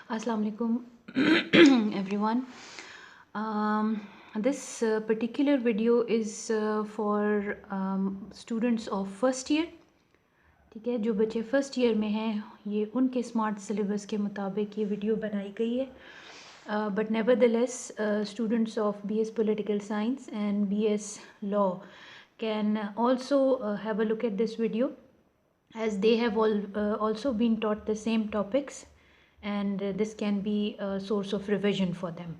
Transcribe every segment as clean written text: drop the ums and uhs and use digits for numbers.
Assalamu alaikum everyone. This particular video is for students of first year. ठीक है, जो बच्चे फर्स्ट ईयर में हैं ये उनके स्मार्ट सिलेबस के मुताबिक ये वीडियो बनाई गई है. But nevertheless, students of BS Political Science and BS Law can also have a look at this video, as they have also been taught the same topics, and this can be a source of revision for them.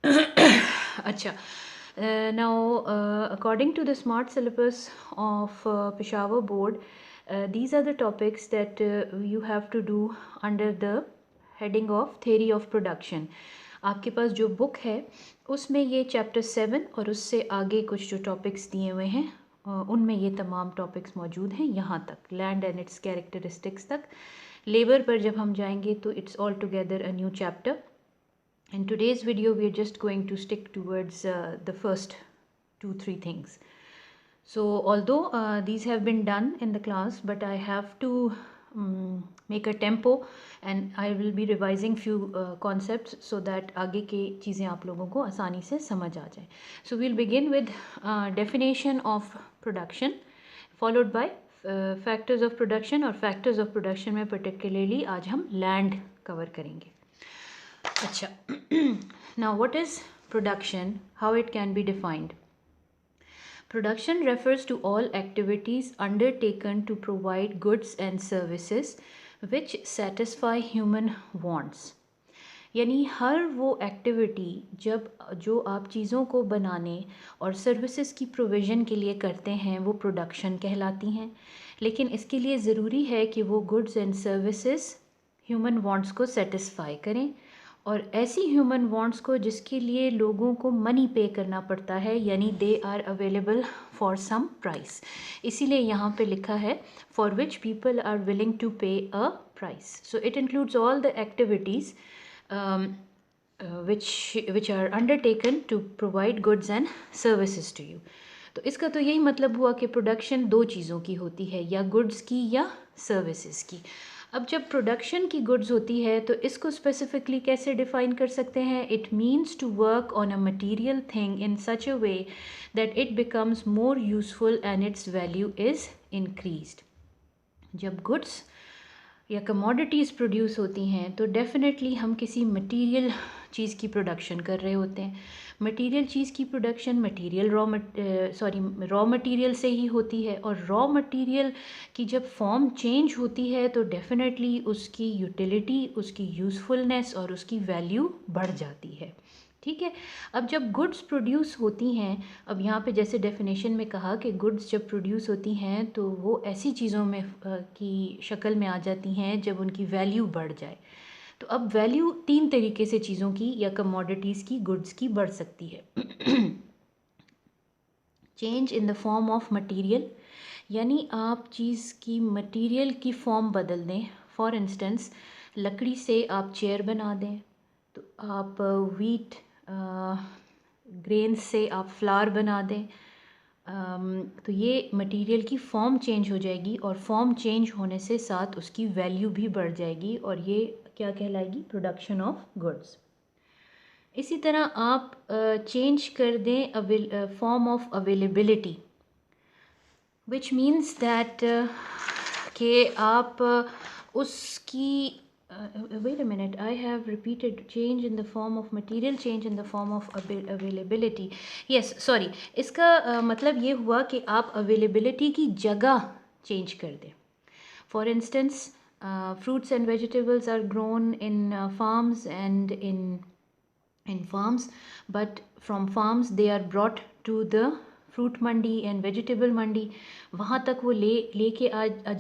Acha. Now, according to the smart syllabus of Peshawar board, these are the topics that you have to do under the heading of theory of production. आपके पास जो book है उसमें ये chapter 7 और उससे आगे कुछ जो टॉपिक्स दिए हुए हैं उनमें ये तमाम टॉपिक्स मौजूद हैं. यहाँ तक लैंड एंड इट्स कैरेक्टरिस्टिक्स तक. लेबर पर जब हम जाएंगे तो it's all together a new chapter. In today's video we are just going to stick towards the first 2-3 things. So although these have been done in the class, but I have to make a tempo and I will be revising few concepts so that आगे की चीज़ें आप लोगों को आसानी से समझ आ जाए. So we'll begin with definition of production, followed by factors of production, और factors of production में particularly आज हम land cover करेंगे. अच्छा. Now what is production? How it can be defined? Production refers to all activities undertaken to provide goods and services which satisfy human wants. यानी हर वो activity जो आप चीज़ों को बनाने और सर्विसेज की प्रोविज़न के लिए करते हैं वो प्रोडक्शन कहलाती हैं. लेकिन इसके लिए ज़रूरी है कि वो goods and services human wants को सेटिस्फाई करें, और ऐसी ह्यूमन वांट्स को जिसके लिए लोगों को मनी पे करना पड़ता है, यानी they are available for some price. इसीलिए यहाँ पे लिखा है for which people are willing to pay a price. So it includes all the activities which are undertaken to provide goods and services to you. तो इसका तो यही मतलब हुआ कि प्रोडक्शन दो चीज़ों की होती है, या गुड्स की या सर्विसेज की. अब जब प्रोडक्शन की गुड्स होती है तो इसको स्पेसिफिकली कैसे डिफ़ाइन कर सकते हैं? It means to work on a material thing in such a way that it becomes more useful and its value is increased. जब गुड्स या कमोडिटीज़ प्रोड्यूस होती हैं तो डेफिनेटली हम किसी मटेरियल चीज़ की प्रोडक्शन कर रहे होते हैं. मटेरियल चीज़ की प्रोडक्शन मटेरियल रॉ मटेरियल से ही होती है, और रॉ मटेरियल की जब फॉर्म चेंज होती है तो डेफिनेटली उसकी यूटिलिटी, उसकी यूज़फुलनेस और उसकी वैल्यू बढ़ जाती है. ठीक है. अब जब गुड्स प्रोड्यूस होती हैं, अब यहाँ पे जैसे डेफिनेशन में कहा कि गुड्स जब प्रोड्यूस होती हैं तो वो ऐसी चीज़ों में की शक्ल में आ जाती हैं जब उनकी वैल्यू बढ़ जाए. तो अब वैल्यू तीन तरीके से चीज़ों की या कमोडिटीज़ की, गुड्स की बढ़ सकती है. Change in the form of material, यानी आप चीज़ की मटेरियल की फॉर्म बदल दें. फॉर इंस्टेंस लकड़ी से आप चेयर बना दें, तो आप वीट ग्रेन्स से आप फ्लावर बना दें, तो ये मटेरियल की फॉर्म चेंज हो जाएगी, और फॉर्म चेंज होने से साथ उसकी वैल्यू भी बढ़ जाएगी, और ये क्या कहलाएगी? Production of goods. इसी तरह आप चेंज कर दें form of availability, which means that कि आप उसकी wait a minute, I have repeated change in the form of material, change in the form of availability. Yes, sorry, इसका मतलब ये हुआ कि आप availability की जगह change कर दें. For instance, fruits and vegetables are grown in farms and in farms, but from farms they are brought to the fruit mandi and vegetable mandi. वहाँ तक वो लेके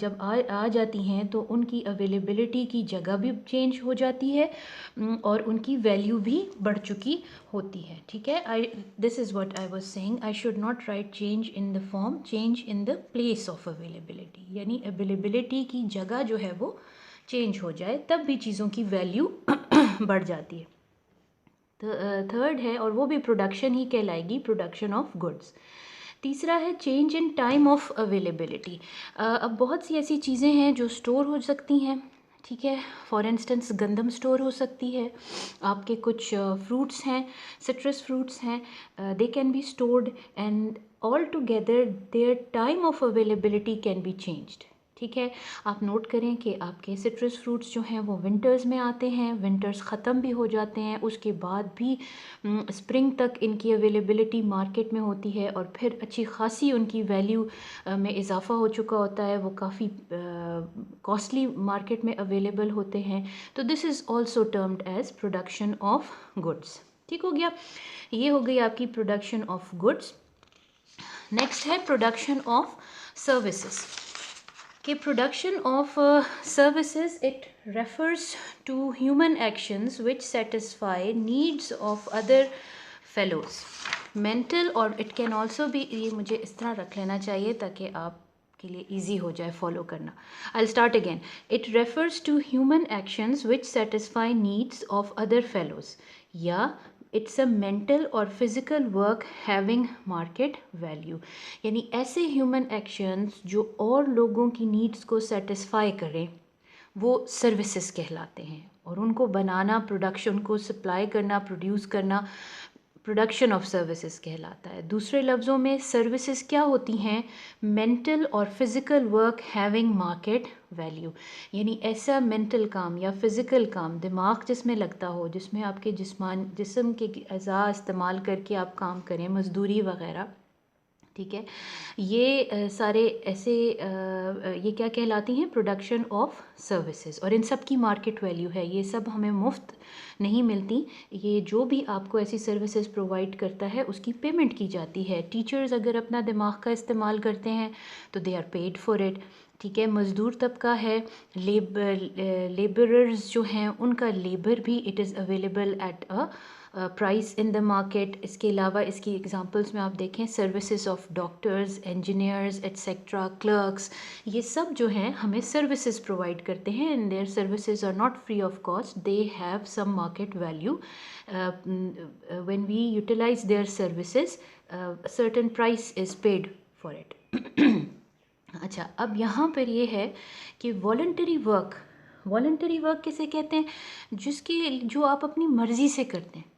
जब आ जाती हैं तो उनकी अवेलेबिलिटी की जगह भी चेंज हो जाती है, और उनकी वैल्यू भी बढ़ चुकी होती है. ठीक है. This is what I was saying. I should not right change in the form, change in the place of availability, यानी अवेलेबिलिटी की जगह जो है वो चेंज हो जाए तब भी चीज़ों की वैल्यू बढ़ जाती है. थर्ड है, और वो भी प्रोडक्शन ही कहलाएगी, प्रोडक्शन ऑफ गुड्स. तीसरा है change in time of availability. अब बहुत सी ऐसी चीज़ें हैं जो स्टोर हो सकती हैं, ठीक है। फॉर इंस्टेंस गंदम स्टोर हो सकती है, आपके कुछ फ्रूट्स हैं, सिट्रस फ्रूट्स हैं, they can be stored and all together their time of availability can be changed. ठीक है, आप नोट करें कि आपके सिट्रस फ्रूट्स जो हैं वो विंटर्स में आते हैं, विंटर्स ख़त्म भी हो जाते हैं, उसके बाद भी स्प्रिंग तक इनकी अवेलेबिलिटी मार्केट में होती है और फिर अच्छी खासी उनकी वैल्यू में इजाफ़ा हो चुका होता है, वो काफ़ी कॉस्टली मार्केट में अवेलेबल होते हैं। तो this is also termed as production of goods. ठीक हो गया, ये हो गई आपकी प्रोडक्शन ऑफ गुड्स। नेक्स्ट है प्रोडक्शन ऑफ सर्विसेज। कि production of services it refers to human actions which satisfy needs of other fellows, mental, और it can also be, ये मुझे इस तरह रख लेना चाहिए ताकि आप के लिए easy हो जाए फॉलो करना। I'll start again. It refers to human actions which satisfy needs of other fellows, या इट्स अ मेंटल और physical work having market value, यानी ऐसे ह्यूमन एक्शंस जो और लोगों की नीड्स को सेटिस्फाई करें वो सर्विसेज कहलाते हैं, और उनको बनाना, प्रोडक्शन को सप्लाई करना, प्रोड्यूस करना प्रोडक्शन ऑफ सर्विसेज कहलाता है। दूसरे लफ्ज़ों में सर्विसेज क्या होती हैं? मेंटल और physical work having market value, यानी ऐसा मेंटल काम या फिज़िकल काम, दिमाग जिसमें लगता हो, जिसमें आपके जिस्म के अज़ा इस्तेमाल करके आप काम करें, मज़दूरी वग़ैरह। ठीक है, ये सारे ऐसे ये क्या कहलाती हैं? प्रोडक्शन ऑफ सर्विसेज, और इन सब की मार्केट वैल्यू है। ये सब हमें मुफ्त नहीं मिलती, ये जो भी आपको ऐसी सर्विसेज प्रोवाइड करता है उसकी पेमेंट की जाती है। टीचर्स अगर अपना दिमाग का इस्तेमाल करते हैं तो they are paid for it. ठीक है, मज़दूर तबका है, लेबरर्स जो हैं उनका लेबर भी it is available at a price in the market. इसके अलावा इसकी एग्जांपल्स में आप देखें, services of doctors, engineers etcetera, clerks, ये सब जो हैं हमें सर्विसेज प्रोवाइड करते हैं, and their services are not free of cost, they have some market value. When we utilise their services certain price is paid for it. अच्छा, अब यहाँ पर ये है कि वॉलंटरी वर्क किसे कहते हैं? जो आप अपनी मर्ज़ी से करते हैं।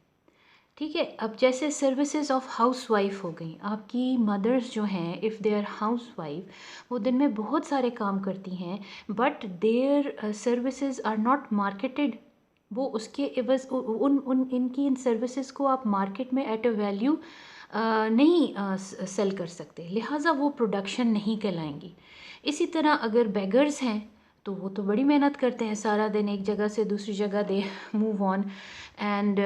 ठीक है, अब जैसे सर्विसेज ऑफ हाउस वाइफ हो गई, आपकी मदर्स जो हैं, if they are housewife, वो दिन में बहुत सारे काम करती हैं, but their services are not marketed. वो उसके एवज उन उन इनकी इन सर्विसेज को आप मार्केट में एट अ वैल्यू नहीं सेल कर सकते, लिहाजा वो प्रोडक्शन नहीं कहलाएंगी। इसी तरह अगर बेगर्स हैं तो वो तो बड़ी मेहनत करते हैं, सारा दिन एक जगह से दूसरी जगह they move on, and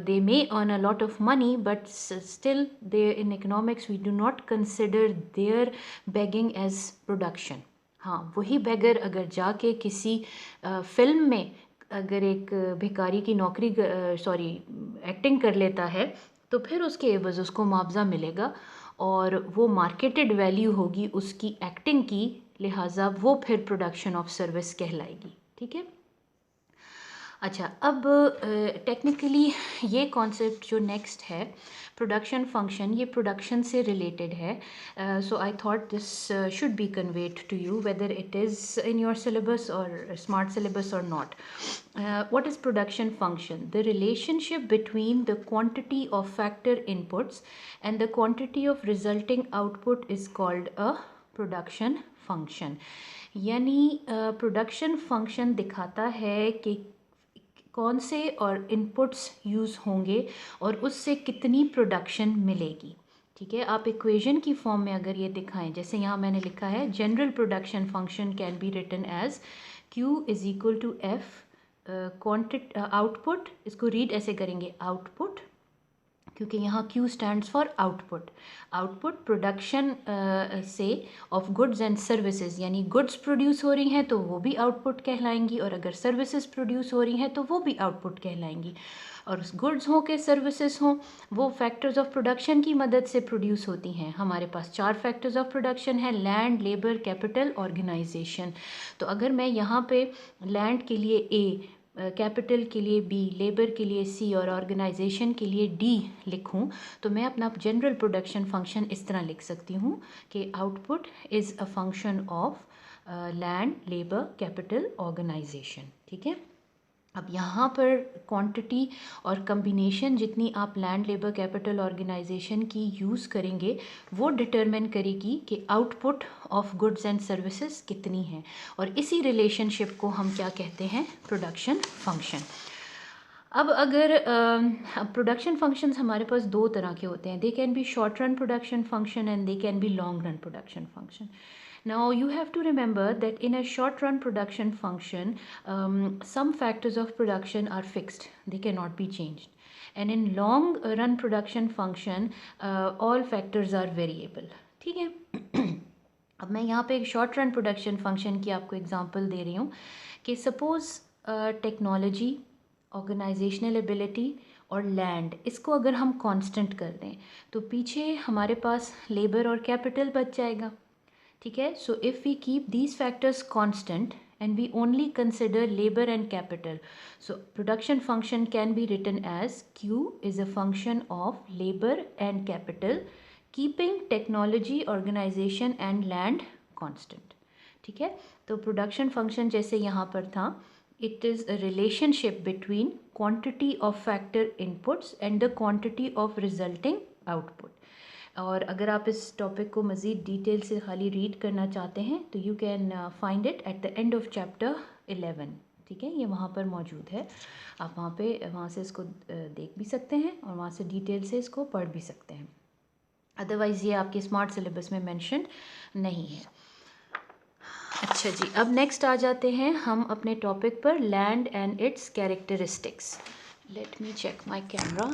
they may earn a lot of money, but still they in economics we do not consider their begging as production. हाँ, वही बेगर अगर जाके किसी फिल्म में अगर एक भिखारी की नौकरी एक्टिंग कर लेता है तो फिर उसके एवज उसको मुआवजा मिलेगा, और वो मार्केटेड वैल्यू होगी उसकी एक्टिंग की, लिहाजा वो फिर प्रोडक्शन ऑफ सर्विस कहलाएगी। ठीक है, अच्छा, अब टेक्निकली ये कॉन्सेप्ट जो नेक्स्ट है प्रोडक्शन फंक्शन, ये प्रोडक्शन से रिलेटेड है। So I thought this should be conveyed to you whether it is in your syllabus और स्मार्ट सिलेबस और not. what is production function? The relationship between the quantity of factor inputs and the quantity of resulting output is called a production function. यानी production function दिखाता है कि कौन से और inputs use होंगे और उससे कितनी प्रोडक्शन मिलेगी। ठीक है, आप इक्वेशन की फॉर्म में अगर ये दिखाएं, जैसे यहाँ मैंने लिखा है general production function can be written as Q is equal to F output, इसको रीड ऐसे करेंगे आउटपुट, क्योंकि यहाँ Q stands for output. Output production से ऑफ गुड्स एंड सर्विसेज, यानी गुड्स प्रोड्यूस हो रही हैं तो वो भी आउटपुट कहलाएंगी, और अगर सर्विसेज प्रोड्यूस हो रही हैं तो वो भी आउटपुट कहलाएंगी। और गुड्स हों के सर्विसेज हों, वो फैक्टर्स ऑफ प्रोडक्शन की मदद से प्रोड्यूस होती हैं। हमारे पास 4 फैक्टर्स ऑफ प्रोडक्शन है, लैंड, लेबर, कैपिटल, ऑर्गेनाइजेशन। तो अगर मैं यहाँ पे लैंड के लिए A, कैपिटल के लिए B, लेबर के लिए C और ऑर्गेनाइजेशन के लिए D लिखूं, तो मैं अपना जनरल प्रोडक्शन फंक्शन इस तरह लिख सकती हूँ कि output is a function of land labour capital organisation. ठीक है, अब यहाँ पर क्वांटिटी और कम्बिनेशन जितनी आप लैंड लेबर कैपिटल ऑर्गेनाइजेशन की यूज़ करेंगे वो डिटरमिन करेगी कि output of goods and services कितनी है, और इसी रिलेशनशिप को हम क्या कहते हैं, प्रोडक्शन फंक्शन। अब अगर प्रोडक्शन फंक्शंस हमारे पास दो तरह के होते हैं, they can be short run production function and they can be long run production function. Now you have to remember that in a short run production function, some factors of production are fixed, they cannot be changed. And in long run production function, all factors are variable. ठीक है अब मैं यहाँ पे एक short run production function की आपको example दे रही हूँ कि सपोज़ टेक्नोलॉजी, ऑर्गेनाइजेशनल एबिलिटी और लैंड, इसको अगर हम कांस्टेंट कर दें तो पीछे हमारे पास लेबर और कैपिटल बच जाएगा। ठीक है, so if we keep these factors constant and we only consider labor and capital, so production function can be written as Q is a function of labor and capital keeping technology, organization and land constant. ठीक है, तो production function जैसे यहाँ पर था, it is a relationship between quantity of factor inputs and the quantity of resulting output. और अगर आप इस टॉपिक को मज़ीद डिटेल से खाली रीड करना चाहते हैं तो you can find it at the end of chapter 11। ठीक है, ये वहाँ पर मौजूद है, आप वहाँ से इसको देख भी सकते हैं और वहाँ से डिटेल से इसको पढ़ भी सकते हैं, अदरवाइज़ ये आपके स्मार्ट सिलेबस में मेंशन नहीं है। अच्छा जी, अब नेक्स्ट आ जाते हैं हम अपने टॉपिक पर, land and its characteristics. Let me check my camera,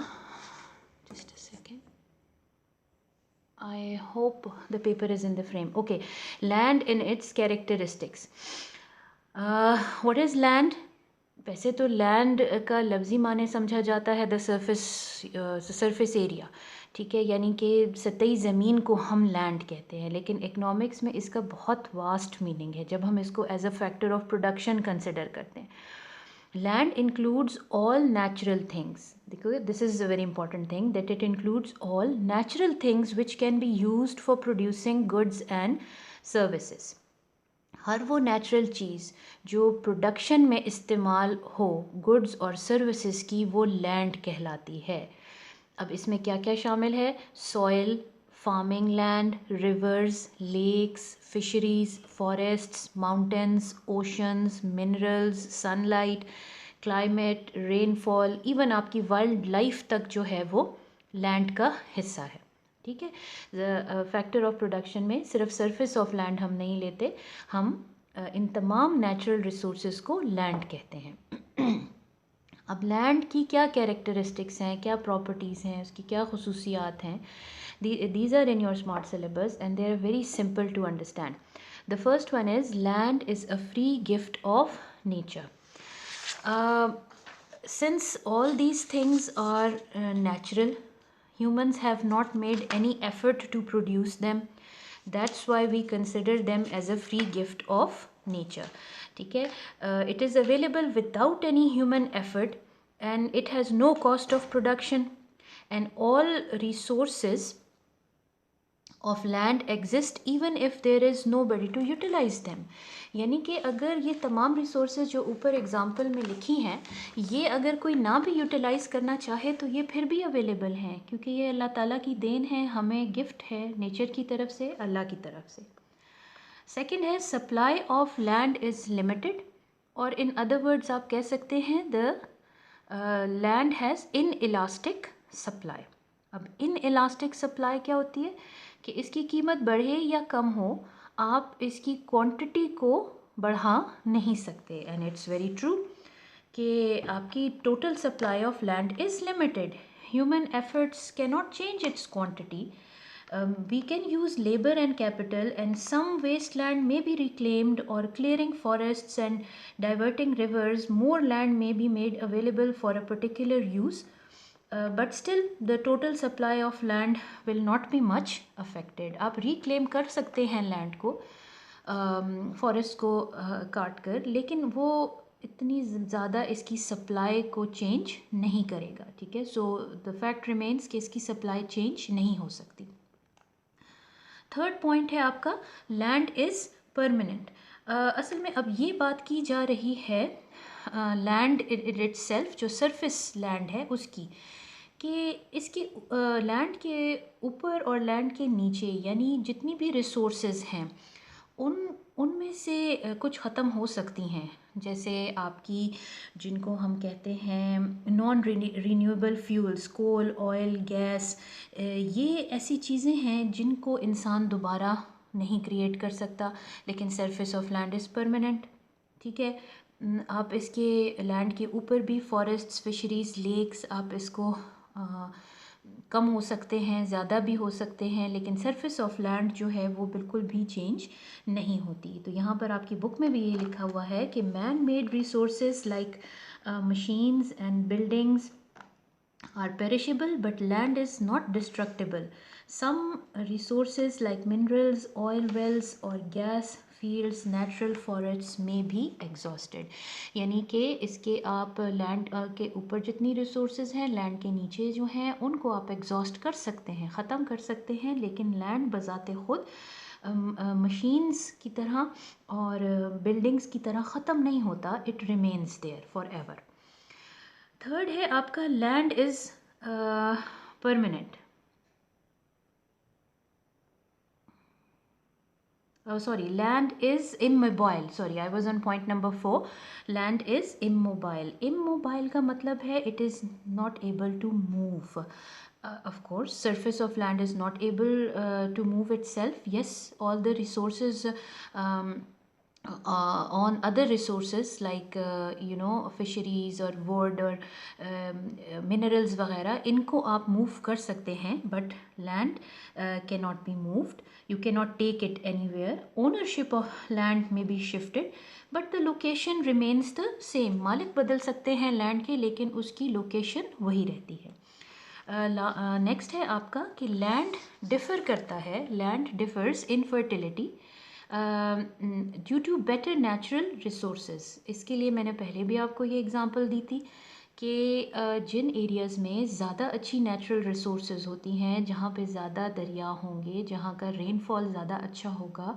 just a second, I hope the paper is in the frame. Okay, land in its characteristics. What is land? वैसे तो लैंड का लफ्ज़ी माने समझा जाता है द सरफेस एरिया। ठीक है, यानी कि सतही ज़मीन को हम लैंड कहते हैं, लेकिन इकनॉमिक्स में इसका बहुत वास्ट मीनिंग है जब हम इसको as a factor of production consider करते हैं। Land includes all natural things. This is a very important thing, that it includes all natural things which can be used for producing goods and services. हर वो natural चीज़ जो production में इस्तेमाल हो goods और services की, वो लैंड कहलाती है। अब इसमें क्या क्या शामिल है, soil, farming land, rivers, lakes, fisheries, forests, mountains, oceans, minerals, sunlight, climate, rainfall, even आपकी वाइल्ड लाइफ तक जो है वो लैंड का हिस्सा है। ठीक है, फैक्टर ऑफ प्रोडक्शन में सिर्फ सरफेस ऑफ लैंड हम नहीं लेते, हम इन तमाम नेचुरल रिसोर्सेज को लैंड कहते हैं। अब लैंड की क्या कैरेक्टरिस्टिक्स हैं, क्या प्रॉपर्टीज़ हैं, उसकी क्या खसूसियात हैं, these are in your smart syllabus and they are very simple to understand. The first one is land is a free gift of nature. Since all these things are natural, humans have not made any effort to produce them, that's why we consider them as a free gift of nature. ठीक है, it is available without any human effort and it has no cost of production and all resources of land exist even if there is nobody to utilize them. यानी कि अगर ये तमाम resources जो ऊपर example में लिखी हैं, ये अगर कोई ना भी यूटिलाइज़ करना चाहे तो ये फिर भी अवेलेबल हैं, क्योंकि ये अल्लाह ताला की देन है, हमें गिफ्ट है नेचर की तरफ से, अल्लाह की तरफ से। सेकेंड है supply of land is limited, और इन अदर वर्ड्स आप कह सकते हैं the land has in elastic supply. अब इन इलास्टिक सप्लाई क्या होती है कि इसकी कीमत बढ़े या कम हो, आप इसकी क्वांटिटी को बढ़ा नहीं सकते, एंड इट्स वेरी ट्रू कि आपकी total supply of land is limited, human efforts can not change it's quantity. We can use labor and capital, and some wasteland may be reclaimed, or clearing forests and diverting rivers, more land may be made available for a particular use, but still the total supply of land will not be much affected. आप reclaim कर सकते हैं land को, forest को काट कर, लेकिन वो इतनी ज़्यादा इसकी सप्लाई को चेंज नहीं करेगा। ठीक है, सो द फैक्ट रिमेन्स कि इसकी सप्लाई चेंज नहीं हो सकती। थर्ड पॉइंट है आपका लैंड इज़ परमानेंट। असल में अब ये बात की जा रही है लैंड इटसेल्फ, जो सरफेस लैंड है उसकी, कि इसके लैंड के ऊपर और लैंड के नीचे यानी जितनी भी रिसोर्सेज हैं उन उनमें से कुछ ख़त्म हो सकती हैं। जैसे आपकी, जिनको हम कहते हैं नॉन रीन्यूएबल फ्यूल्स, कोल, ऑयल, गैस, ये ऐसी चीज़ें हैं जिनको इंसान दोबारा नहीं क्रिएट कर सकता, लेकिन surface of land is permanent. ठीक है। आप इसके लैंड के ऊपर भी फॉरेस्ट्स, फिशरीज़, लेक्स, आप इसको कम हो सकते हैं, ज़्यादा भी हो सकते हैं, लेकिन सरफेस ऑफ लैंड जो है वो बिल्कुल भी चेंज नहीं होती। तो यहाँ पर आपकी बुक में भी ये लिखा हुआ है कि man made resources like machines and buildings are perishable, but land is not destructible. Some resources like minerals, oil wells or gas fields, natural forests may be exhausted. यानी कि इसके आप लैंड के ऊपर जितनी रिसोर्सेज हैं, लैंड के नीचे जो हैं, उनको आप एग्जॉस्ट कर सकते हैं, ख़त्म कर सकते हैं, लेकिन लैंड बजाते खुद मशीन्स की तरह और बिल्डिंग्स की तरह ख़त्म नहीं होता, it remains there forever. Third है आपका land is permanent. Sorry, land is immobile. Sorry, I was on point number 4। Land is immobile. Immobile का मतलब है it is not able to move. Of course, surface of land is not able to move itself. Yes, all the resources on other resources like fisheries or wood or minerals वगैरह, इनको आप move कर सकते हैं, but land cannot be moved. You cannot take it anywhere. Ownership of land may be shifted, but the location remains the same. मालिक बदल सकते हैं लैंड के, लेकिन उसकी लोकेशन वही रहती है। नेक्स्ट है आपका कि लैंड डिफ़र करता है, land differs in fertility due to better natural resources. इसके लिए मैंने पहले भी आपको ये एग्जांपल दी थी कि जिन एरियाज़ में ज़्यादा अच्छी नेचुरल रिसोर्सेज होती हैं, जहाँ पे ज़्यादा दरिया होंगे, जहाँ का रेनफॉल ज़्यादा अच्छा होगा,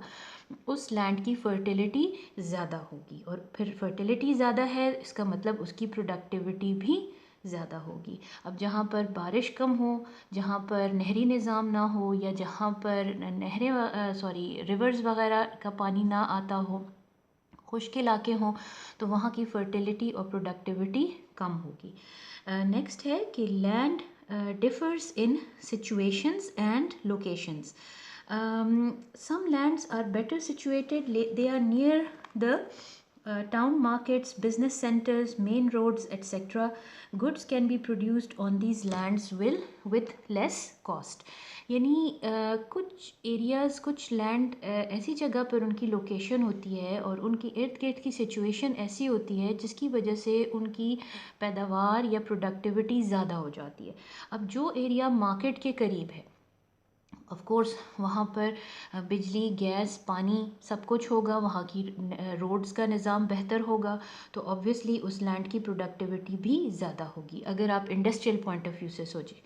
उस लैंड की फर्टिलिटी ज़्यादा होगी, और फिर फर्टिलिटी ज़्यादा है इसका मतलब उसकी प्रोडक्टिविटी भी ज़्यादा होगी। अब जहाँ पर बारिश कम हो, जहाँ पर नहरी निज़ाम ना हो, या जहाँ पर रिवर्स वगैरह का पानी ना आता हो, खुश्क इलाके हों, तो वहाँ की फर्टिलिटी और प्रोडक्टिविटी कम होगी। नेक्स्ट है कि land differs in situations and locations. Some lands are better situated, they are near the town markets, business centers, main roads, etc. Goods can be produced on these lands with less cost. यानी कुछ areas, कुछ land ऐसी जगह पर उनकी location होती है और उनकी इर्द गिर्द की सिचुएशन ऐसी होती है जिसकी वजह से उनकी पैदावार या प्रोडक्टिविटी ज़्यादा हो जाती है। अब जो एरिया मार्केट के करीब है, ऑफ कोर्स वहाँ पर बिजली, गैस, पानी सब कुछ होगा, वहाँ की रोड्स का निज़ाम बेहतर होगा, तो ऑब्वियसली उस लैंड की प्रोडक्टिविटी भी ज़्यादा होगी। अगर आप इंडस्ट्रियल पॉइंट ऑफ व्यू से सोचें,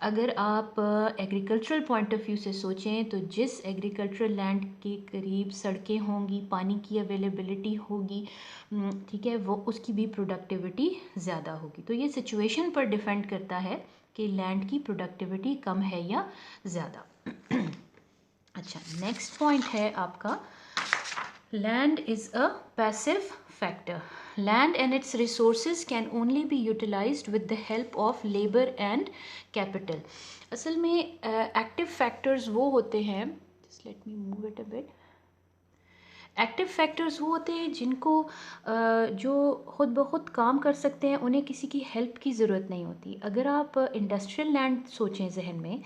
अगर आप एग्रीकल्चरल पॉइंट ऑफ व्यू से सोचें, तो जिस एग्रीकल्चरल लैंड के करीब सड़कें होंगी, पानी की अवेलेबिलिटी होगी, ठीक है, वो उसकी भी प्रोडक्टिविटी ज़्यादा होगी। तो ये सिचुएशन पर डिपेंड करता है कि लैंड की प्रोडक्टिविटी कम है या ज़्यादा। अच्छा, नेक्स्ट पॉइंट है आपका land is a passive factor. Land and its resources can only be utilised with the help of labour and capital. असल में एक्टिव फैक्टर्स वो होते हैं, just let me move it a bit. Active factors वो होते हैं जिनको जो ख़ुद ब खुद काम कर सकते हैं, उन्हें किसी की हेल्प की ज़रूरत नहीं होती। अगर आप इंडस्ट्रियल लैंड सोचें जहन में,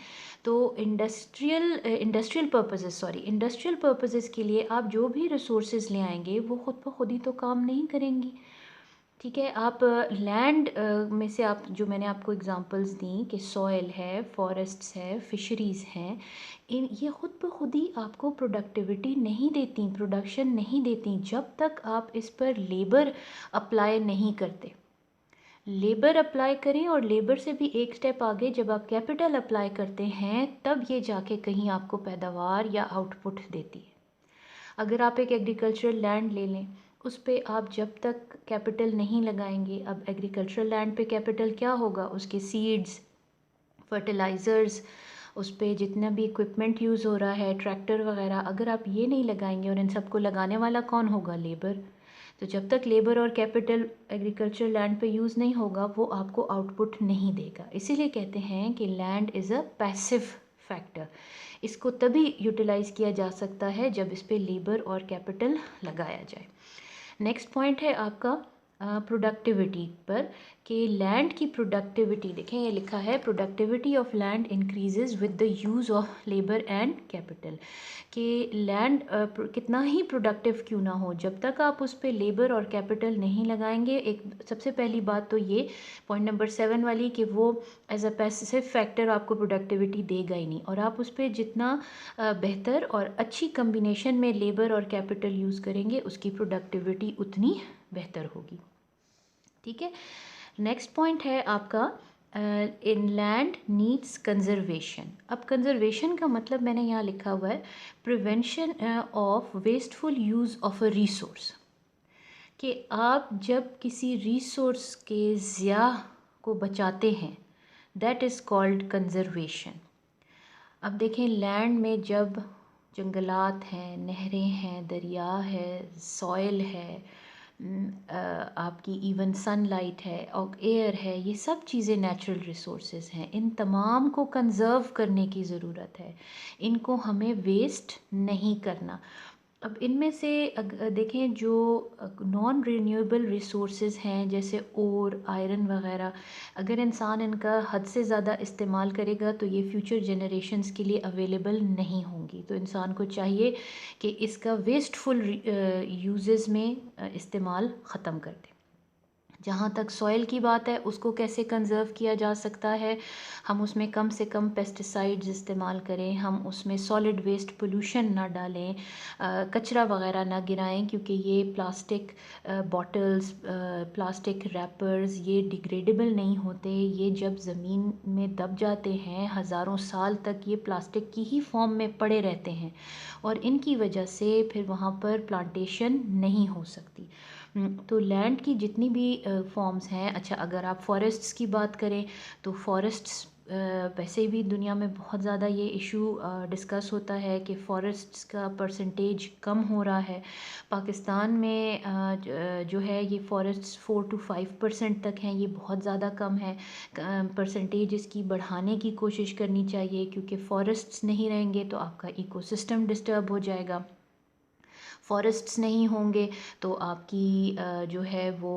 तो इंडस्ट्रियल पर्पसेस के लिए आप जो भी रिसोर्सेज ले आएंगे वो ख़ुद ब खुद ही तो काम नहीं करेंगी। ठीक है, आप लैंड में से आप जो मैंने आपको एग्जांपल्स दी कि सॉइल है, फॉरेस्ट्स है, फिशरीज़ हैं, इन ये ख़ुद ब खुद ही आपको प्रोडक्टिविटी नहीं देती, प्रोडक्शन नहीं देती, जब तक आप इस पर लेबर अप्लाई नहीं करते। लेबर अप्लाई करें, और लेबर से भी एक स्टेप आगे जब आप कैपिटल अप्लाई करते हैं, तब ये जाके कहीं आपको पैदावार या आउटपुट देती है। अगर आप एक एग्रीकल्चरल लैंड ले लें, उस पे आप जब तक कैपिटल नहीं लगाएंगे, अब एग्रीकल्चरल लैंड पे कैपिटल क्या होगा, उसके सीड्स, फर्टिलाइज़र्स, उस पे जितना भी इक्विपमेंट यूज़ हो रहा है, ट्रैक्टर वगैरह, अगर आप ये नहीं लगाएंगे, और इन सबको लगाने वाला कौन होगा, लेबर। तो जब तक लेबर और कैपिटल एग्रीकल्चर लैंड पे यूज़ नहीं होगा, वो आपको आउटपुट नहीं देगा। इसीलिए कहते हैं कि land is a passive factor. इसको तभी यूटिलाइज़ किया जा सकता है जब इस पे लेबर और कैपिटल लगाया जाए। नेक्स्ट पॉइंट है आपका प्रोडक्टिविटी पर, कि लैंड की प्रोडक्टिविटी, देखें ये लिखा है, productivity of land increases with the use of labour and capital. कि लैंड कितना ही प्रोडक्टिव क्यों ना हो, जब तक आप उस पर लेबर और कैपिटल नहीं लगाएंगे, एक सबसे पहली बात तो ये पॉइंट नंबर 7 वाली, कि वो एज अ पैसिव फैक्टर आपको प्रोडक्टिविटी देगा ही नहीं, और आप उस पर जितना बेहतर और अच्छी कम्बिनेशन में लेबर और कैपिटल यूज़ करेंगे, उसकी प्रोडक्टिविटी उतनी बेहतर होगी। ठीक है, नेक्स्ट पॉइंट है आपका इन लैंड नीड्स कंजर्वेशन। अब कंजर्वेशन का मतलब मैंने यहाँ लिखा हुआ है prevention of wasteful use of a resource, कि आप जब किसी रिसोर्स के ज़िया को बचाते हैं, दैट इज़ कॉल्ड कंजर्वेशन। अब देखें, लैंड में जब जंगलात हैं, नहरें हैं, दरिया है, सॉइल है, आपकी इवन सनलाइट है और एयर है, ये सब चीज़ें नेचुरल रिसोर्सेज हैं। इन तमाम को कंज़र्व करने की ज़रूरत है, इनको हमें वेस्ट नहीं करना। अब इनमें से देखें, जो नॉन रिन्यूएबल रिसोर्सेज हैं जैसे ओर, आयरन वगैरह, अगर इंसान इनका हद से ज़्यादा इस्तेमाल करेगा तो ये फ्यूचर जनरेशन्स के लिए अवेलेबल नहीं होंगी। तो इंसान को चाहिए कि इसका वेस्टफुल यूजेस में इस्तेमाल ख़त्म कर दे। जहाँ तक सॉइल की बात है, उसको कैसे कंज़र्व किया जा सकता है, हम उसमें कम से कम पेस्टिसाइड्स इस्तेमाल करें, हम उसमें सॉलिड वेस्ट पोल्यूशन ना डालें, कचरा वगैरह ना गिराएं, क्योंकि ये प्लास्टिक बॉटल्स, प्लास्टिक रैपर्स, ये डिग्रेडेबल नहीं होते। ये जब ज़मीन में दब जाते हैं, हज़ारों साल तक ये प्लास्टिक की ही फॉर्म में पड़े रहते हैं, और इनकी वजह से फिर वहाँ पर प्लांटेशन नहीं हो सकती। तो लैंड की जितनी भी फॉर्म्स हैं, अच्छा अगर आप फॉरेस्ट्स की बात करें तो फॉरेस्ट्स वैसे भी दुनिया में बहुत ज़्यादा ये इशू डिस्कस होता है कि फ़ॉरेस्ट्स का परसेंटेज कम हो रहा है। पाकिस्तान में जो है ये फ़ॉरेस्ट्स 4 to 5% तक हैं, ये बहुत ज़्यादा कम है। परसेंटेज इसकी बढ़ाने की कोशिश करनी चाहिए, क्योंकि फ़ॉरेस्ट्स नहीं रहेंगे तो आपका इकोसिस्टम डिस्टर्ब हो जाएगा। फॉरेस्ट्स नहीं होंगे तो आपकी जो है वो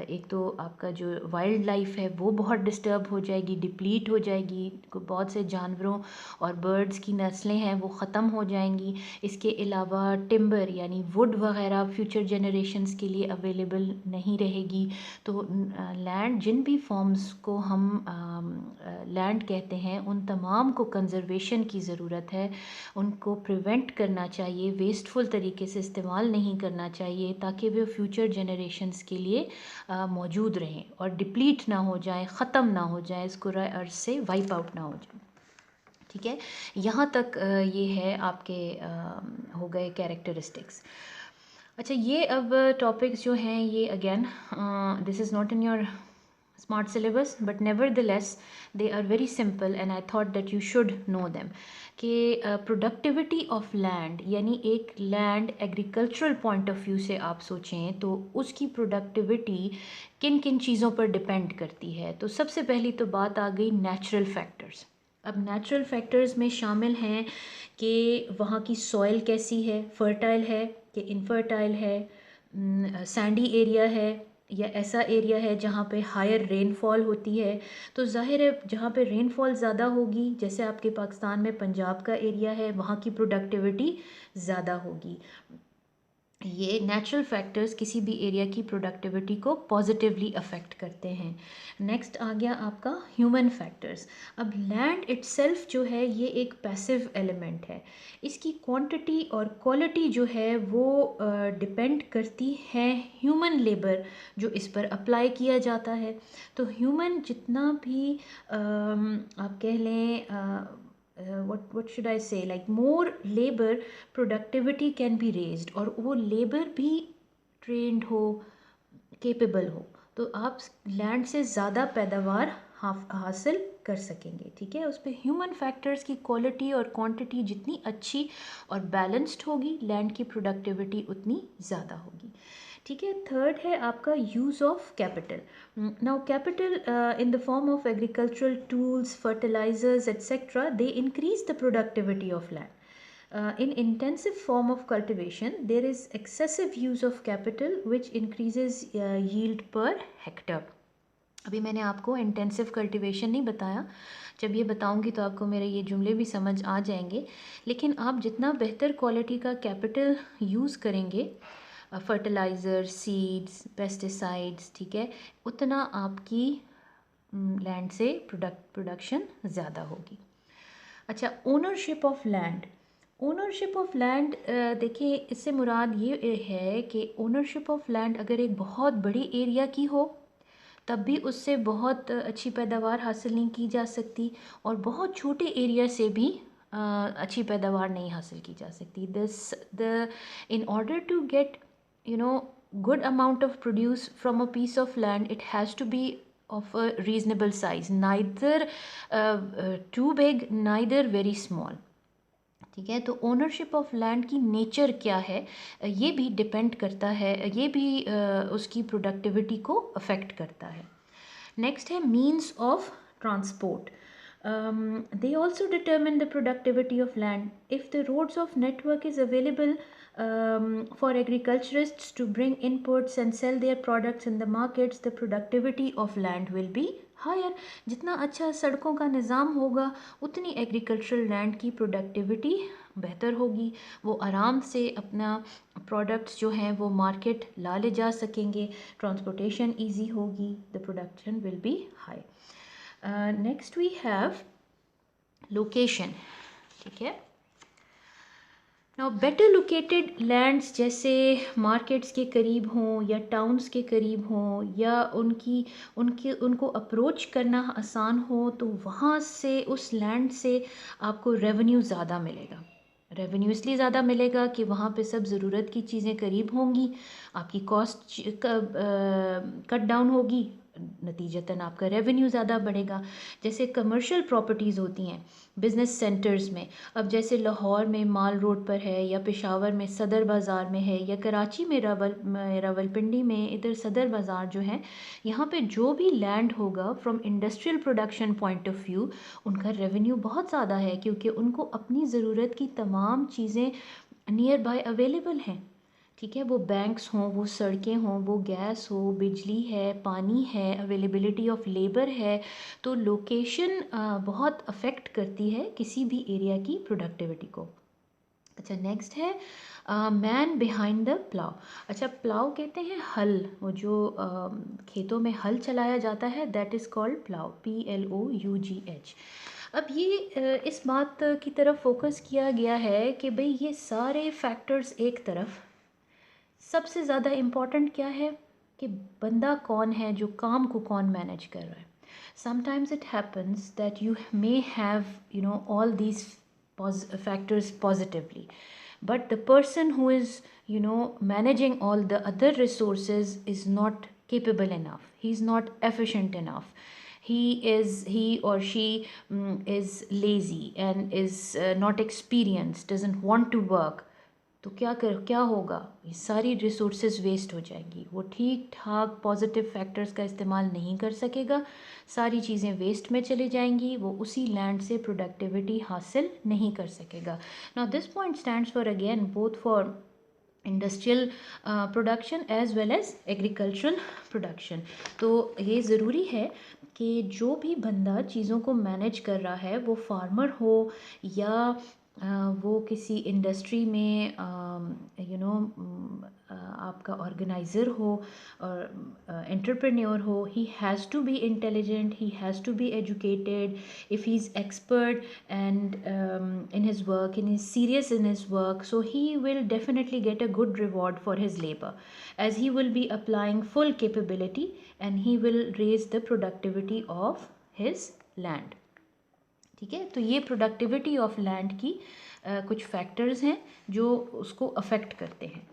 एक तो आपका जो वाइल्ड लाइफ है वो बहुत डिस्टर्ब हो जाएगी, डिप्लीट हो जाएगी, बहुत से जानवरों और बर्ड्स की नस्लें हैं वो ख़त्म हो जाएंगी। इसके अलावा टिम्बर यानी वुड वगैरह फ्यूचर जनरेशन्स के लिए अवेलेबल नहीं रहेगी। तो लैंड, जिन भी फॉर्म्स को हम लैंड कहते हैं, उन तमाम को कंजर्वेशन की ज़रूरत है। उनको प्रिवेंट करना चाहिए, वेस्टफुल तरीके से इस्तेमाल नहीं करना चाहिए, ताकि वे फ्यूचर जनरेशन्स के लिए मौजूद रहें और डिप्लीट ना हो जाएं, ख़त्म ना हो जाएं, इसको अर्थ से वाइप आउट ना हो जाए। ठीक है, यहाँ तक ये है आपके हो गए कैरेक्टरिस्टिक्स। अच्छा, ये अब टॉपिक्स जो हैं ये again this is not in your smart syllabus, but nevertheless they are very simple and I thought that you should know them. कि प्रोडक्टिविटी ऑफ लैंड, यानी एक land agricultural point of view से आप सोचें तो उसकी प्रोडक्टिविटी किन किन चीज़ों पर डिपेंड करती है। तो सबसे पहली तो बात आ गई नेचुरल फैक्टर्स। अब नेचुरल फैक्टर्स में शामिल हैं कि वहाँ की सॉइल कैसी है, फर्टाइल है कि इनफर्टाइल है, सैंडी एरिया है या ऐसा एरिया है जहाँ पे हायर रेनफॉल होती है। तो जाहिर है जहाँ पे रेनफॉल ज़्यादा होगी, जैसे आपके पाकिस्तान में पंजाब का एरिया है, वहाँ की प्रोडक्टिविटी ज़्यादा होगी। ये नेचुरल फैक्टर्स किसी भी एरिया की प्रोडक्टिविटी को पॉजिटिवली अफेक्ट करते हैं। नेक्स्ट आ गया आपका ह्यूमन फैक्टर्स। अब लैंड इट्सेल्फ जो है ये एक पैसिव एलिमेंट है, इसकी क्वांटिटी और क्वालिटी जो है वो डिपेंड करती है ह्यूमन लेबर जो इस पर अप्लाई किया जाता है। तो ह्यूमन जितना भी आप कह लें what should I say, like more labor productivity can be raised, और वो labor भी trained हो, capable हो, तो आप लैंड से ज़्यादा पैदावार हासिल कर सकेंगे। ठीक है, उस पर ह्यूमन फैक्टर्स की क्वालिटी और क्वांटिटी जितनी अच्छी और बैलेंस्ड होगी, लैंड की प्रोडक्टिविटी उतनी ज़्यादा होगी। ठीक है, थर्ड है आपका use of capital. Now capital in the form of agricultural tools, fertilisers etcetera, they increase the productivity of land. In intensive form of cultivation, there is excessive use of capital which increases yield per hectare. अभी मैंने आपको intensive cultivation नहीं बताया, जब ये बताऊंगी तो आपको मेरे ये जुमले भी समझ आ जाएंगे। लेकिन आप जितना बेहतर क्वालिटी का कैपिटल यूज़ करेंगे, फर्टिलाइज़र, सीड्स, पेस्टिसाइड्स, ठीक है, उतना आपकी लैंड से प्रोडक्शन ज़्यादा होगी। अच्छा, ownership of land. Ownership of land, देखिए इससे मुराद ये है कि ओनरशिप ऑफ लैंड अगर एक बहुत बड़ी एरिया की हो तब भी उससे बहुत अच्छी पैदावार हासिल नहीं की जा सकती, और बहुत छोटे एरिया से भी अच्छी पैदावार नहीं हासिल की जा सकती। In order to get good amount of produce from a piece of land, it has to be of a reasonable size, neither too big, neither very small. ठीक है, तो ओनरशिप ऑफ लैंड की नेचर क्या है, ये भी depend करता है, ये भी उसकी प्रोडक्टिविटी को अफेक्ट करता है। नेक्स्ट है means of transport. They also determine the productivity of land. If the roads of network is available for agriculturists to bring inputs and sell their products in the markets, the productivity of land will be higher. जितना अच्छा सड़कों का निज़ाम होगा उतनी agricultural land की productivity बेहतर होगी, वो आराम से अपना प्रोडक्ट्स जो हैं वो मार्केट ला ले जा सकेंगे, ट्रांसपोर्टेशन ईजी होगी, the production will be high. Next we have location. ठीक है, नाउ बेटर लोकेटेड लैंड्स जैसे मार्केट्स के करीब हों या टाउन्स के करीब हों या उनको अप्रोच करना आसान हो, तो वहाँ से उस लैंड से आपको रेवेन्यू ज़्यादा मिलेगा. रेवेन्यू इसलिए ज़्यादा मिलेगा कि वहाँ पे सब ज़रूरत की चीज़ें करीब होंगी, आपकी कॉस्ट कट डाउन होगी, नतीजतन आपका रेवेन्यू ज़्यादा बढ़ेगा. जैसे कमर्शियल प्रॉपर्टीज़ होती हैं बिज़नेस सेंटर्स में, अब जैसे लाहौर में माल रोड पर है, या पेशावर में सदर बाज़ार में है, या कराची में रावलपिंडी में इधर सदर बाज़ार जो है, यहाँ पे जो भी लैंड होगा from industrial production point of view, उनका रेवेन्यू बहुत ज़्यादा है, क्योंकि उनको अपनी ज़रूरत की तमाम चीज़ें नियर बाय अवेलेबल हैं. ठीक है, वो बैंक्स हों, वो सड़कें हों, वो गैस हो, बिजली है, पानी है, अवेलेबिलिटी ऑफ लेबर है, तो लोकेशन बहुत अफेक्ट करती है किसी भी एरिया की प्रोडक्टिविटी को. अच्छा, नेक्स्ट है मैन बिहाइंड द प्लाव. अच्छा, प्लाव कहते हैं हल, वो जो खेतों में हल चलाया जाता है, that is called plough, PLOUGH. अब ये इस बात की तरफ फोकस किया गया है कि भाई ये सारे फैक्टर्स एक तरफ, सबसे ज़्यादा इम्पॉर्टेंट क्या है कि बंदा कौन है, जो काम को कौन मैनेज कर रहा है. Sometimes it happens that you may have all these factors positively, but the person who is managing all the other resources is not capable enough, he's not efficient enough, he or she is lazy and is not experienced, doesn't want to work. तो क्या होगा, ये सारी resources waste हो जाएंगी, वो ठीक ठाक पॉजिटिव फैक्टर्स का इस्तेमाल नहीं कर सकेगा, सारी चीज़ें वेस्ट में चली जाएंगी, वो उसी लैंड से प्रोडक्टिविटी हासिल नहीं कर सकेगा. Now this point stands for again both for industrial production as well as agricultural production. तो ये ज़रूरी है कि जो भी बंदा चीज़ों को मैनेज कर रहा है, वो फार्मर हो या वो किसी इंडस्ट्री में आपका ऑर्गेनाइज़र हो और एंटरप्रेन्योर हो, he has to be intelligent, he has to be educated. If he is expert and in his work, and is serious in his work, so he will definitely get a good reward for his labor, as he will be applying full capability and he will raise the productivity of his land. ठीक है। तो ये productivity of land की कुछ factors हैं जो उसको affect करते हैं।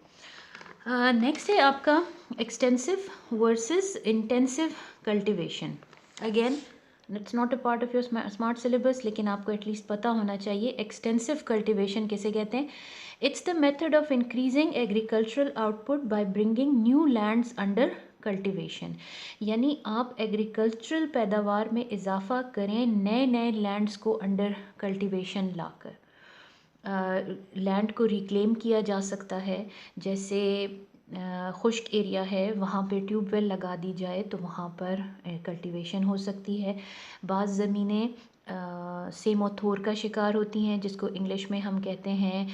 नेक्स्ट है आपका extensive versus intensive cultivation. Again it's not a part of your smart syllabus, लेकिन आपको एटलीस्ट पता होना चाहिए एक्सटेंसिव कल्टीवेशन किसे कहते हैं। It's the method of increasing agricultural output by bringing new lands under cultivation. यानी आप एग्रीकल्चरल पैदावार में इजाफा करें नए नए लैंड्स को अंडर कल्टीवेशन लाकर। लैंड को रिक्लेम किया जा सकता है, जैसे खुश्क एरिया है वहाँ पे ट्यूबवेल लगा दी जाए तो वहाँ पर कल्टीवेशन हो सकती है। बाज़ ज़मीनें सेमोथोर का शिकार होती हैं, जिसको इंग्लिश में हम कहते हैं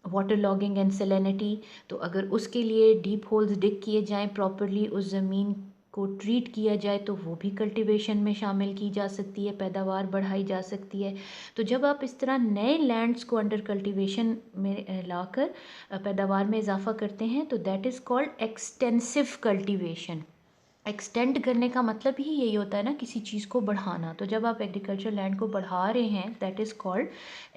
वाटर लॉगिंग एंड सेलेनिटी। तो अगर उसके लिए डीप होल्स डिग किए जाएं प्रॉपरली, उस ज़मीन को ट्रीट किया जाए तो वो भी कल्टीवेशन में शामिल की जा सकती है, पैदावार बढ़ाई जा सकती है। तो जब आप इस तरह नए लैंड्स को अंडर कल्टीवेशन में लाकर पैदावार में इजाफा करते हैं तो that is called extensive cultivation. Extend करने का मतलब ही यही होता है ना, किसी चीज़ को बढ़ाना। तो जब आप एग्रीकल्चर लैंड को बढ़ा रहे हैं that is called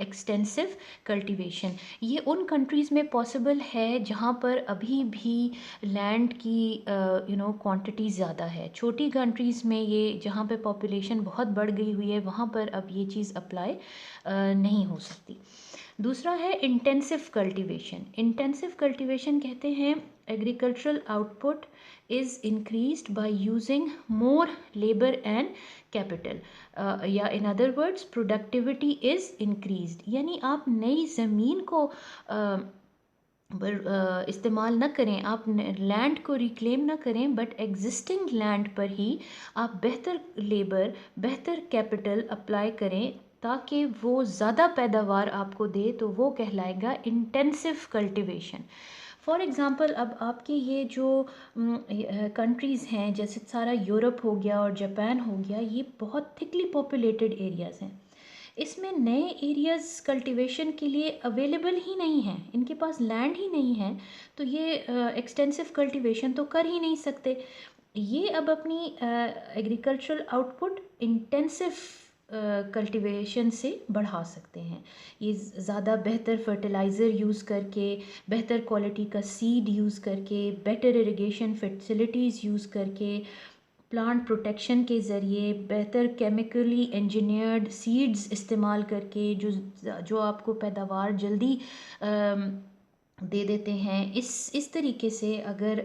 extensive cultivation. ये उन कंट्रीज़ में पॉसिबल है जहाँ पर अभी भी लैंड की क्वांटिटी ज़्यादा है। छोटी कंट्रीज़ में ये, जहाँ पे पॉपुलेशन बहुत बढ़ गई हुई है, वहाँ पर अब ये चीज़ अप्लाई नहीं हो सकती। दूसरा है इंटेंसिव कल्टीवेशन। इंटेंसिव कल्टीवेशन कहते हैं agricultural output is increased by using more labour and capital, या in other words productivity is increased. यानी आप नई ज़मीन को इस्तेमाल न करें, आप लैंड को रिक्लेम न करें, बट एग्जिस्टिंग लैंड पर ही आप बेहतर लेबर, बेहतर कैपिटल अप्लाई करें ताकि वो ज़्यादा पैदावार आपको दे, तो वो कहलाएगा इंटेंसिव कल्टीवेशन। फॉर एग्ज़ाम्पल अब आपके ये जो कंट्रीज़ हैं, जैसे सारा यूरोप हो गया और जापान हो गया, ये बहुत थिकली पॉपुलेटेड एरियाज़ हैं। इसमें नए एरियाज़ कल्टीवेशन के लिए अवेलेबल ही नहीं हैं, इनके पास लैंड ही नहीं है, तो ये एक्सटेंसिव कल्टीवेशन तो कर ही नहीं सकते। ये अब अपनी एग्रीकल्चरल आउटपुट इंटेंसिव कल्टीवेशन से बढ़ा सकते हैं। ये ज़्यादा बेहतर फर्टिलाइज़र यूज़ करके, बेहतर क्वालिटी का सीड यूज़ करके, बेटर इरिगेशन फैसिलिटीज़ यूज़ करके, प्लांट प्रोटेक्शन के ज़रिए, बेहतर केमिकली इंजीनियर्ड सीड्स इस्तेमाल करके, जो आपको पैदावार जल्दी दे देते हैं। इस तरीके से अगर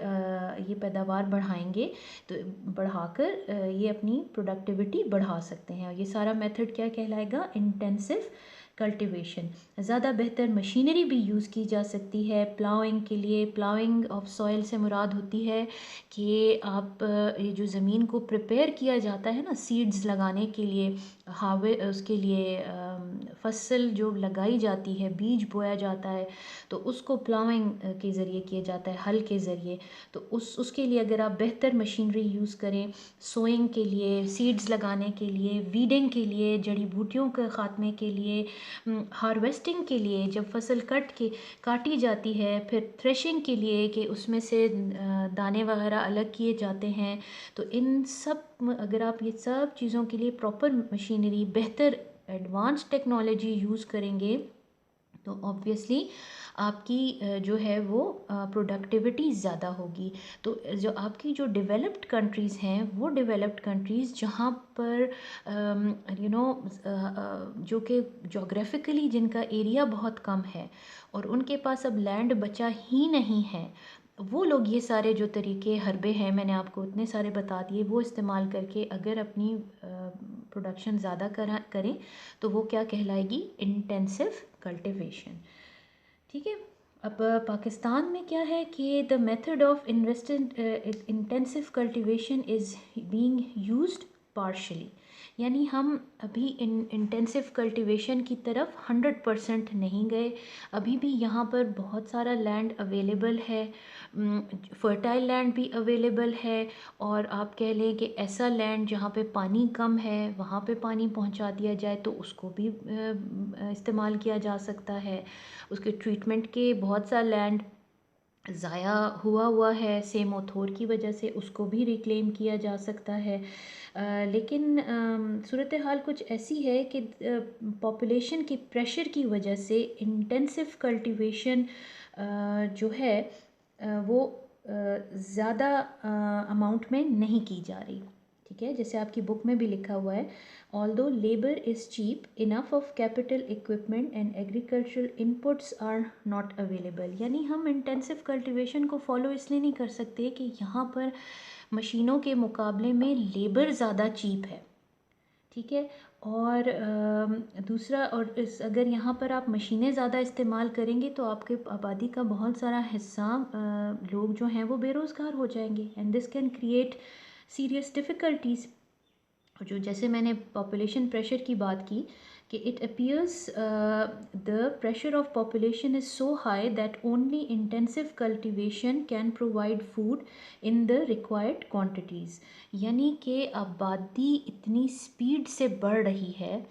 ये पैदावार बढ़ाएंगे तो बढ़ाकर ये अपनी प्रोडक्टिविटी बढ़ा सकते हैं। और ये सारा मेथड क्या कहलाएगा? Intensive cultivation. ज़्यादा बेहतर मशीनरी भी यूज़ की जा सकती है प्लाउइंग के लिए। प्लाउइंग ऑफ सॉइल से मुराद होती है कि आप ये जो ज़मीन को प्रिपेयर किया जाता है ना सीड्स लगाने के लिए, उसके लिए फसल जो लगाई जाती है, बीज बोया जाता है, तो उसको प्लाउइंग के ज़रिए किया जाता है, हल के ज़रिए। तो उसके लिए अगर आप बेहतर मशीनरी यूज़ करें, सोइंग के लिए, सीड्स लगाने के लिए, वीडिंग के लिए, जड़ी बूटियों के ख़ात्मे के लिए, हार्वेस्टिंग के लिए, जब फसल काटी जाती है, फिर थ्रेशिंग के लिए कि उसमें से दाने वगैरह अलग किए जाते हैं, तो इन सब अगर आप ये सब चीज़ों के लिए प्रॉपर मशीनरी, बेहतर एडवांस टेक्नोलॉजी यूज़ करेंगे तो ऑब्वियसली आपकी जो है वो प्रोडक्टिविटी ज़्यादा होगी। तो जो आपकी जो डेवलप्ड कंट्रीज़ हैं, वो डेवलप्ड कंट्रीज़ जहाँ पर जो कि जोग्राफिकली जिनका एरिया बहुत कम है और उनके पास अब लैंड बचा ही नहीं है, वो लोग ये सारे जो तरीके हरबे हैं मैंने आपको इतने सारे बता दिए, वो इस्तेमाल करके अगर अपनी प्रोडक्शन ज़्यादा करें तो वो क्या कहलाएगी? Intensive cultivation. ठीक है। अब पाकिस्तान में क्या है कि the method of intensive cultivation is being used partially. यानी हम अभी इंटेंसिव कल्टीवेशन की तरफ 100% नहीं गए। अभी भी यहाँ पर बहुत सारा लैंड अवेलेबल है, फर्टाइल लैंड भी अवेलेबल है, और आप कह लें कि ऐसा लैंड जहाँ पे पानी कम है वहाँ पे पानी पहुँचा दिया जाए तो उसको भी इस्तेमाल किया जा सकता है। उसके ट्रीटमेंट के बहुत सा लैंड ज़ाया हुआ है सेम ऑथर की वजह से, उसको भी रिक्लेम किया जा सकता है। लेकिन सूरत हाल कुछ ऐसी है कि पॉपुलेशन के प्रेशर की वजह से इंटेंसिव कल्टीवेशन जो है वो ज़्यादा अमाउंट में नहीं की जा रही। ठीक है, जैसे आपकी बुक में भी लिखा हुआ है, although labour is cheap enough of capital equipment and agricultural inputs are not available. यानी हम इंटेंसिव कल्टीवेशन को फॉलो इसलिए नहीं कर सकते कि यहाँ पर मशीनों के मुकाबले में लेबर ज़्यादा चीप है। ठीक है, और दूसरा, और इस अगर यहाँ पर आप मशीनें ज़्यादा इस्तेमाल करेंगे तो आपके आबादी का बहुत सारा हिस्सा लोग जो हैं वो बेरोज़गार हो जाएंगे, and this can create serious difficulties. जो जैसे मैंने पॉपुलेशन प्रेशर की बात की कि it appears the pressure of population is so high that only intensive cultivation can provide food in the required quantities. यानी कि आबादी इतनी स्पीड से बढ़ रही है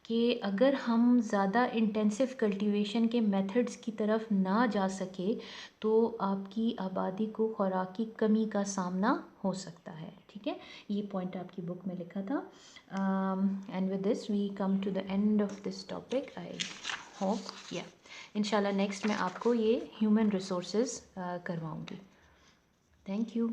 कि अगर हम ज़्यादा इंटेंसिव कल्टीवेशन के मेथड्स की तरफ ना जा सके तो आपकी आबादी को खुराक की कमी का सामना हो सकता है। ठीक है, ये पॉइंट आपकी बुक में लिखा था। And with this we come to the end of this topic. I hope या इंशाल्लाह नेक्स्ट मैं आपको ये ह्यूमन रिसोर्सेज करवाऊँगी। Thank you.